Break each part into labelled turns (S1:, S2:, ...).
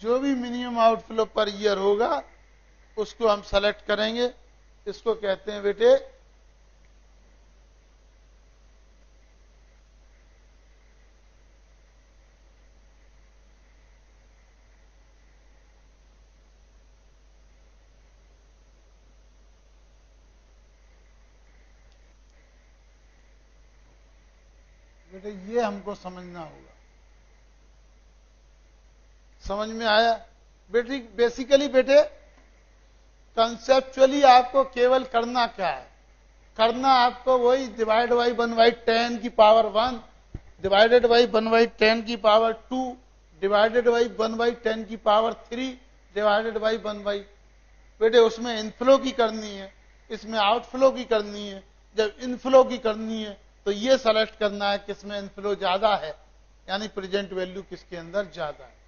S1: जो भी minimum outflow per year होगा उसको हम सेलेक्ट करेंगे। इसको कहते हैं बेटे ये हमको समझना होगा। समझ में आया बेटे? बेसिकली बेटे कंसेप्चुअली आपको केवल करना क्या है? करना आपको वही डिवाइड बाई 1/10 की पावर 1 डिवाइडेड बाई 1/10 की पावर 2 डिवाइडेड बाई 1/10 की पावर 3 डिवाइडेड बाई 1/। बेटे उसमें इनफ्लो की करनी है, इसमें आउटफ्लो की करनी है। जब इनफ्लो की करनी है तो ये सेलेक्ट करना है किसमें इनफ्लो ज्यादा है, यानी प्रेजेंट वैल्यू किसके अंदर ज्यादा है।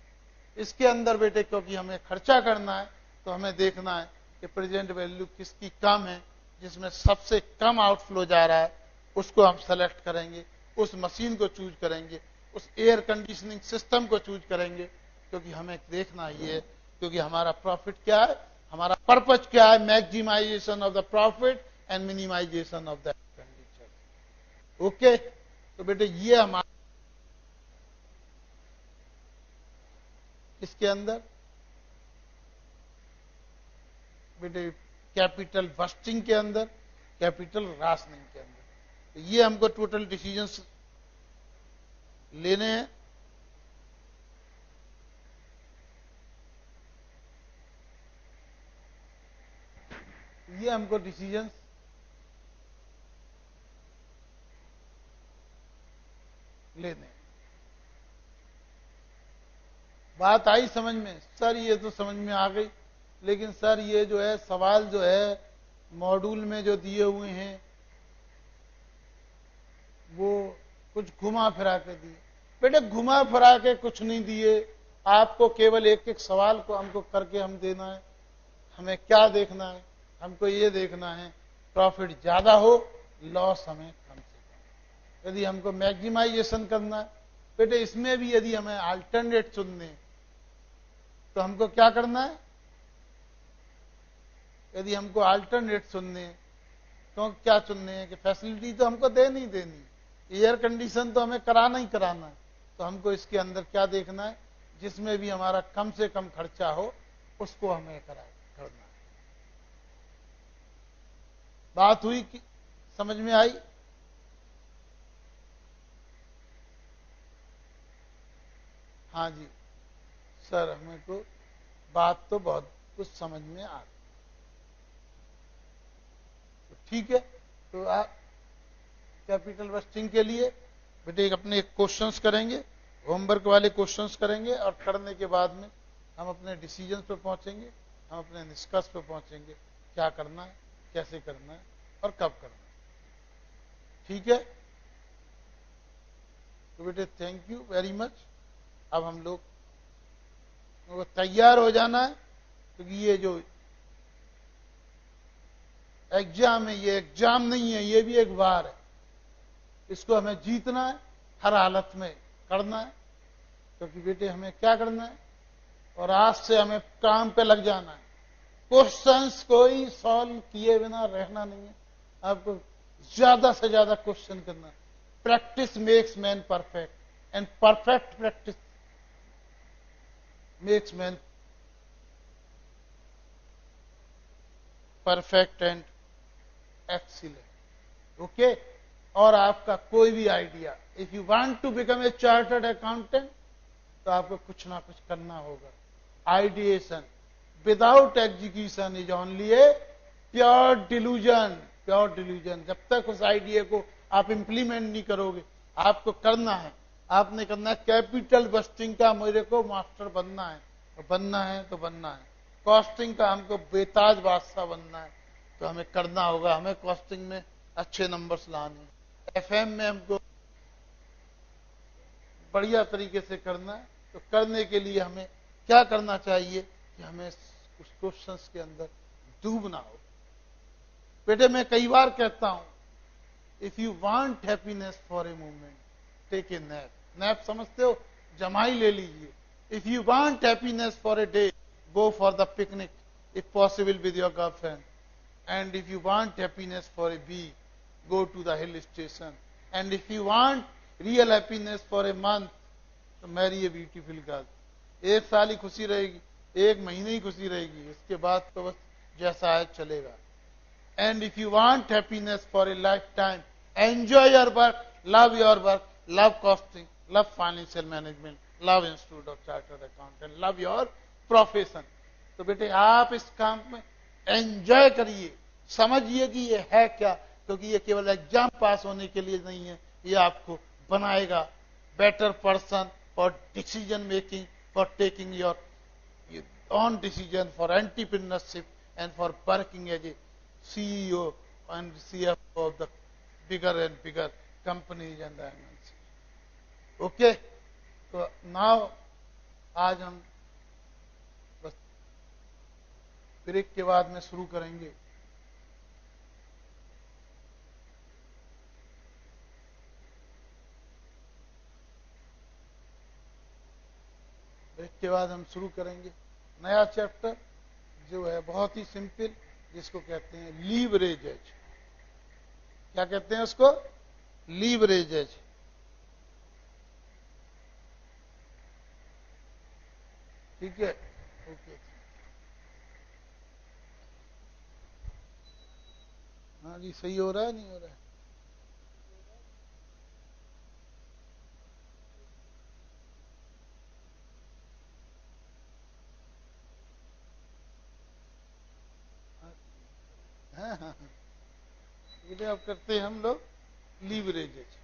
S1: इसके अंदर बेटे क्योंकि हमें खर्चा करना है तो हमें देखना है कि प्रेजेंट वैल्यू किसकी कम है, जिसमें सबसे कम आउटफ्लो जा रहा है उसको हम सेलेक्ट करेंगे, उस मशीन को चूज करेंगे, उस एयर कंडीशनिंग सिस्टम को चूज करेंगे। क्योंकि हमें देखना ये है, क्योंकि हमारा प्रॉफिट क्या है, हमारा पर्पज क्या है, maximisation of the profit and minimisation of the expenditure. Okay, तो बेटे ये हमारा इसके अंदर बेटे कैपिटल बस्टिंग के अंदर, कैपिटल राशनिंग के अंदर, तो ये हमको टोटल डिसीजंस लेने हैं। ये हमको डिसीजंस लेने हैं। बात आई समझ में? सर ये तो समझ में आ गई, लेकिन सर ये जो है सवाल जो है मॉड्यूल में जो दिए हुए हैं वो कुछ घुमा फिरा के दिए। बेटे घुमा फिरा के कुछ नहीं दिए, आपको केवल एक एक सवाल को हमको करके हम देना है। हमें क्या देखना है? हमको ये देखना है प्रॉफिट ज्यादा हो, लॉस हमें कम से कम। यदि हमको मैक्सिमाइजेशन करना है बेटे, इसमें भी यदि हमें अल्टरनेट चुनने तो हमको क्या करना है? यदि हमको अल्टरनेट चुनने तो क्या चुनने हैं कि फैसिलिटी तो हमको दे नहीं देनी, एयर कंडीशन तो हमें कराना ही कराना है। तो हमको इसके अंदर क्या देखना है, जिसमें भी हमारा कम से कम खर्चा हो उसको हमें करना है। बात हुई कि समझ में आई? हाँ जी सर, हमें को बात तो बहुत कुछ समझ में आ गई। तो ठीक है, तो आप कैपिटल बस्टिंग के लिए बेटे अपने क्वेश्चंस करेंगे, होमवर्क वाले क्वेश्चंस करेंगे, और करने के बाद में हम अपने डिसीजन पे पहुंचेंगे, हम अपने निष्कर्ष पे पहुंचेंगे, क्या करना है, कैसे करना है और कब करना है। ठीक है, तो बेटे थैंक यू वेरी मच। अब हम लोग तैयार हो जाना है, क्योंकि ये जो एग्जाम है ये एग्जाम नहीं है, ये भी एक वार है। इसको हमें जीतना है, हर हालत में करना है। क्योंकि बेटे हमें क्या करना है, और आज से हमें काम पे लग जाना है। क्वेश्चंस कोई सॉल्व किए बिना रहना नहीं है, आपको ज्यादा से ज्यादा क्वेश्चन करना है। Practice makes man perfect and perfect practice makes man perfect and excellent. Okay, और आपका कोई भी idea, if you want to become a chartered accountant तो आपको कुछ ना कुछ करना होगा। Ideation without execution is only a pure delusion. Pure delusion, जब तक उस आइडिया को आप इंप्लीमेंट नहीं करोगे, आपको करना है, आपने करना है कैपिटल बस्टिंग का मेरे को मास्टर बनना है, तो बनना है तो बनना है। कॉस्टिंग का हमको बेताज बादशाह बनना है, तो हमें करना होगा, हमें कॉस्टिंग में अच्छे नंबर्स लाने। एफएम में हमको बढ़िया तरीके से करना है, तो करने के लिए हमें क्या करना चाहिए कि हमें उस क्वेश्चंस के अंदर डूबना हो। बेटे मैं कई बार कहता हूं, if you want happiness for a moment take a nap. Nap समझते हो? जमाई ले लीजिए। If you want happiness for a day, go for the picnic, if possible with your girlfriend. And if you want happiness for a week, go to the hill station. And if you want real happiness for a month, तो Mary a beautiful girl. एक साल ही खुशी रहेगी, एक महीने ही खुशी रहेगी, इसके बाद तो बस जैसा है चलेगा। And if you want happiness for A life time, enjoy your work, love costing, love financial management, love institute of chartered accountant, love your profession. तो बेटे आप इस काम में एंजॉय करिए, समझिए कि ये है क्या, क्योंकि ये केवल एग्जाम पास होने के लिए नहीं है, ये आपको बनाएगा better person for decision making, for taking your own decision, for entrepreneurship, and for working as a CEO and CFO of the bigger and bigger companies and the MNC. Okay, तो now आज हम बस break के बाद में शुरू करेंगे। Break के बाद हम शुरू करेंगे नया चैप्टर जो है बहुत ही सिंपल, जिसको कहते हैं लीवरेजेज। क्या कहते हैं उसको? लीवरेजेज। ठीक है, ओके। हाँ जी, सही हो रहा है नहीं हो रहा है? हाँ हाँ हाँ, ये अब करते हैं हम लोग लीवरेजेज।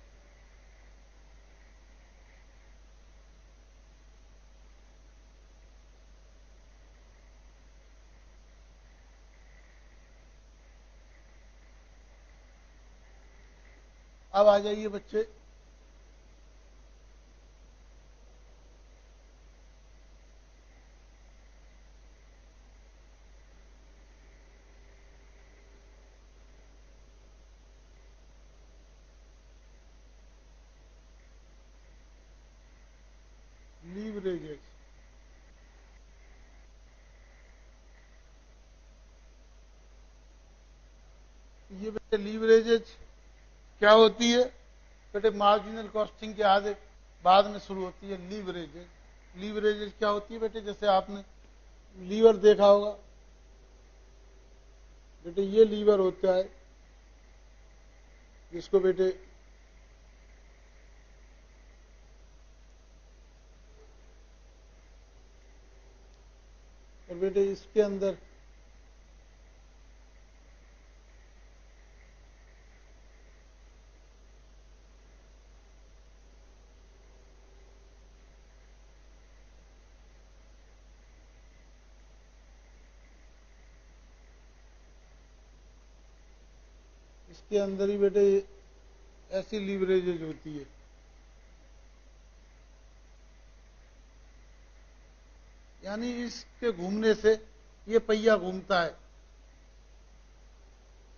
S1: अब आ जाइए बच्चे, लीवरेजेज। ये बेटे लीवरेजेज क्या होती है? बेटे मार्जिनल कॉस्टिंग के आगे बाद में शुरू होती है लीवरेजेज। लीवरेजेज क्या होती है बेटे? जैसे आपने लीवर देखा होगा बेटे, ये लीवर होता है जिसको बेटे और बेटे इसके अंदर ही बेटे ऐसी लीवरेजेज होती है। यानी इसके घूमने से ये पहिया घूमता है,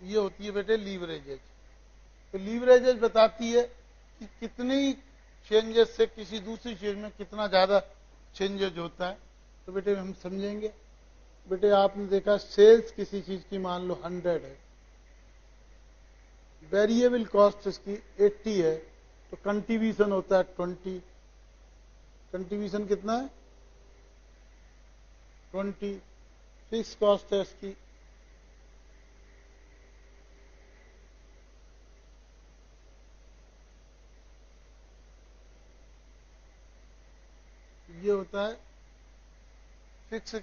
S1: ये होती है बेटे लीवरेजेज। तो लीवरेजेज बताती है कि कितनी चेंजेस से किसी दूसरी चीज में कितना ज्यादा चेंजेज होता है। तो बेटे हम समझेंगे। बेटे आपने देखा सेल्स किसी चीज की मान लो 100 है, वेरिएबल कॉस्ट इसकी 80 है, तो कंट्रीब्यूशन होता है 20। कंट्रीब्यूशन कितना है? 20। फिक्स कॉस्ट है इसकी ये होता है फिक्स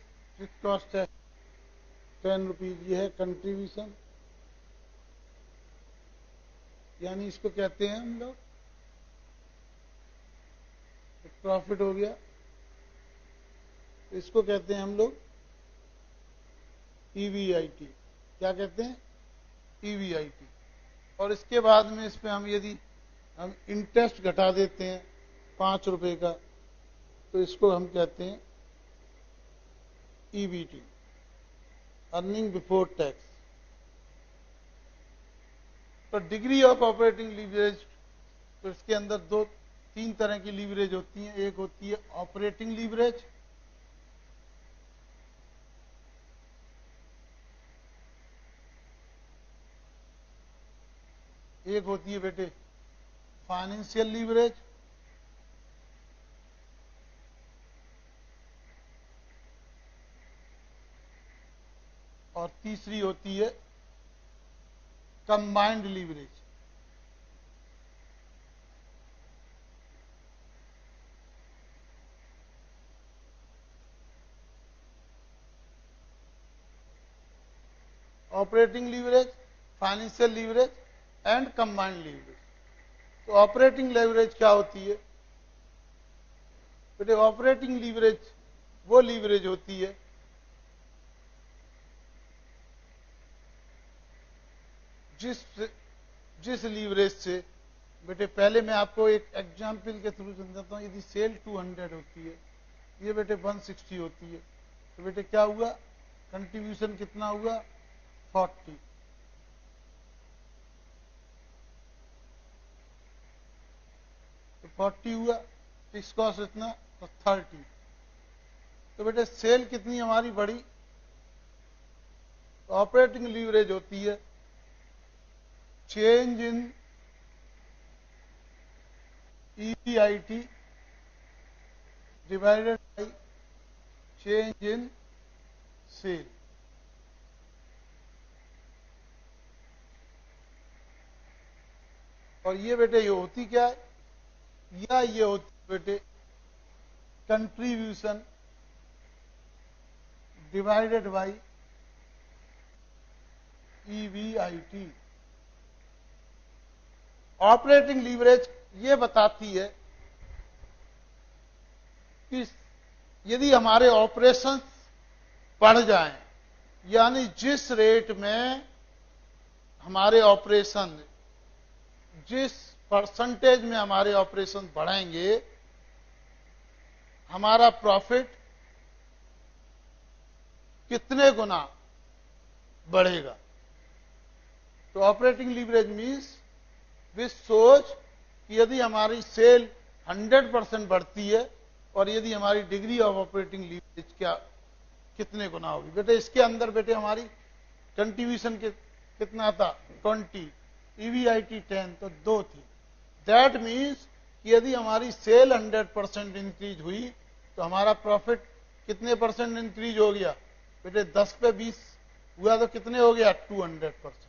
S1: कॉस्ट है 10 रुपीज। ये है कंट्रीब्यूशन, यानी इसको कहते हैं हम लोग प्रॉफिट हो गया, इसको कहते हैं हम लोग ईवीआईटी। क्या कहते हैं? ईवीआईटी। और इसके बाद में इस पे हम यदि हम इंटरेस्ट घटा देते हैं 5 रुपए का, तो इसको हम कहते हैं ईबीटी, अर्निंग बिफोर टैक्स। तो डिग्री ऑफ ऑपरेटिंग लीवरेज, तो इसके अंदर 2 तीन तरह की लीवरेज होती है। एक होती है ऑपरेटिंग लीवरेज, एक होती है बेटे फाइनेंशियल लीवरेज, और तीसरी होती है combined leverage. Operating leverage, financial leverage and combined leverage. तो ऑपरेटिंग लीवरेज क्या होती है बेटे? ऑपरेटिंग लीवरेज वो लीवरेज होती है जिस लीवरेज से बेटे, पहले मैं आपको एक एग्जाम्पल के थ्रू समझाता हूं। यदि सेल 200 होती है, ये बेटे 160 होती है, तो बेटे क्या हुआ? कंट्रीब्यूशन कितना हुआ? 40। तो 40 हुआ, फिक्स कॉस्ट इतना, तो 30। तो बेटे सेल कितनी हमारी बढ़ी? तो ऑपरेटिंग लीवरेज होती है change in EBIT divided by change in sale. और ये बेटे ये होती क्या है? या ये होती बेटे contribution divided by EBIT। Operating leverage ये बताती है कि यदि हमारे ऑपरेशन बढ़ जाएं, यानी जिस रेट में हमारे ऑपरेशन, जिस परसेंटेज में हमारे ऑपरेशन बढ़ेंगे, हमारा प्रॉफिट कितने गुना बढ़ेगा। तो ऑपरेटिंग लीवरेज मीन्स विच सोच कि यदि हमारी सेल 100% बढ़ती है और यदि हमारी डिग्री ऑफ ऑपरेटिंग लीवरेज क्या कितने गुना होगी। बेटे इसके अंदर बेटे हमारी कंट्रीब्यूशन कितना था? 20, EBIT 10, तो 2 थी। दैट मीन्स कि यदि हमारी सेल 100% इंक्रीज हुई तो हमारा प्रॉफिट कितने परसेंट इंक्रीज हो गया? बेटे 10 पे 20 हुआ तो कितने हो गया? 200%।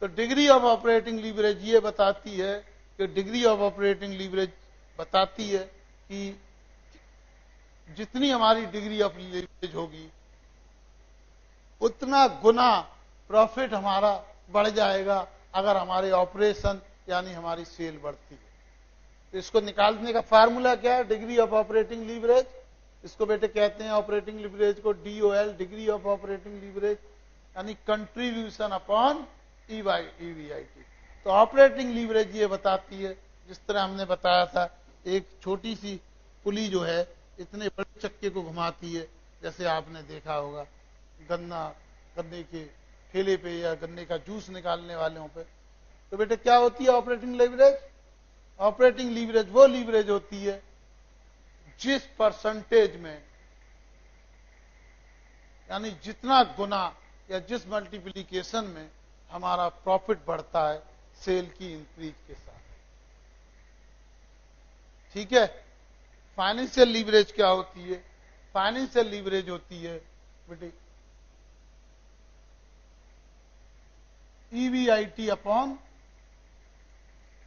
S1: तो डिग्री ऑफ ऑपरेटिंग लीवरेज ये बताती है कि डिग्री ऑफ ऑपरेटिंग लीवरेज बताती है कि जितनी हमारी डिग्री ऑफ लीवरेज होगी उतना गुना प्रॉफिट हमारा बढ़ जाएगा अगर हमारे ऑपरेशन यानी हमारी सेल बढ़ती है। तो इसको निकालने का फार्मूला क्या है? Degree of operating leverage. इसको बेटे कहते हैं ऑपरेटिंग लीवरेज को DOL, degree of operating leverage, यानी कंट्रीब्यूशन अपॉन EBIT। तो ऑपरेटिंग लीवरेज ये बताती है, जिस तरह हमने बताया था, एक छोटी सी पुली जो है इतने बड़े चक्के को घुमाती है, जैसे आपने देखा होगा गन्ने के ठेले पे या गन्ने का जूस निकालने वालों पे। तो बेटे क्या होती है ऑपरेटिंग लीवरेज? ऑपरेटिंग लीवरेज वो लीवरेज होती है जिस परसेंटेज में, यानी जितना गुना या जिस मल्टीप्लिकेशन में हमारा प्रॉफिट बढ़ता है सेल की इंक्रीज के साथ। ठीक है। फाइनेंशियल लीवरेज क्या होती है? फाइनेंशियल लीवरेज होती है बेटे EBIT upon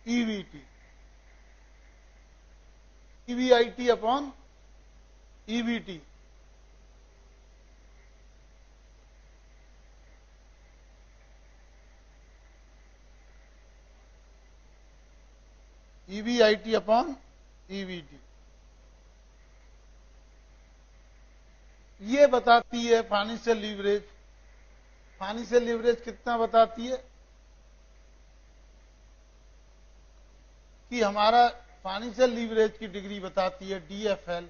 S1: EBT। EBIT upon EBT। EBIT upon EBT ये बताती है फाइनेंशियल लीवरेज। फाइनेंशियल लीवरेज कितना बताती है कि हमारा फाइनेंशियल लीवरेज की डिग्री बताती है DFL,